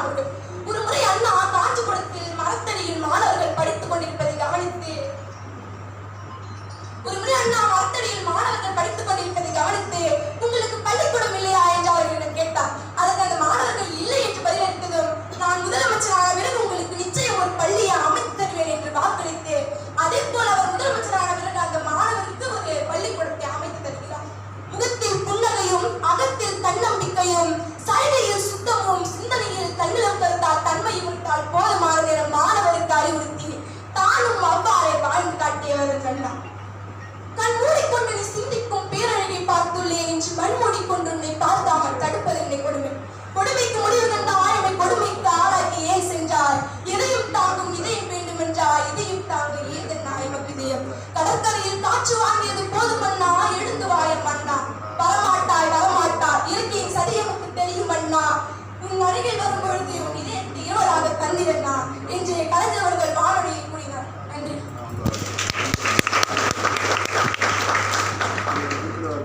அவர்கள். ஒரு முறை அண்ணா காஞ்சிபுரத்தில் மரத்தடியில் மாணவர்கள் படித்துக் கொண்டிருப்பதை கவனித்து உங்களுக்கு பள்ளிக்கூடம் இல்லையா என்று அவர்களிடம் கேட்டார். அதற்கு அந்த மாணவர்கள் இல்லை என்று பதிலளித்ததும், நான் முதலமைச்சரான பிறகு உங்களுக்கு நிச்சயம் ஒரு பள்ளியை அமைத்து தருவேன் என்று வாக்களித்து, அதே போல் அவர் முதலமைச்சரான பிறகு அந்த மாணவருக்கு ஒரு பள்ளிக்கூடத்தை அமைத்து தருகிறார். முகத்தில் புன்னகையும் அகத்தில் தன்னம்பிக்கையும் சைகையில் சுத்தமும் சிந்தனையில் தன்னிலம் கருத்தால் தன்மையும் விட்டால் போதுமானது என மாணவருக்கு அறிவுறுத்தி தானும் அவ்வாறே வாழ்ந்து காட்டியவர் கண்ணா. கண் மூடிக்கொண்டு நீ சிந்திக்கும் பேரழகை பார்த்துள்ளேன் என்று மண் மூடிக்கொண்டு உன்னை பார்த்தாமல் தடுப்பது என்னை கொடுமை. கொடுமைக்கு முடிவு கண்ட ஆழமை கொடுமைக்கு ஆளாக்கி ஏன் சென்றார்? எதையும் தாங்கும் இதயம் வேண்டும் என்றார். இதையும் தாங்க ஏதன் நாயமக்கு இதயம். கடற்கரையில் காற்று வாங்கியது போதும் மண்ணா, எழுந்து வாயம் மண்ணா. வரமாட்டாய் வரமாட்டார், இயற்கையின் சதியமுக்கு தெரியும் மண்ணா. உன் அருகில்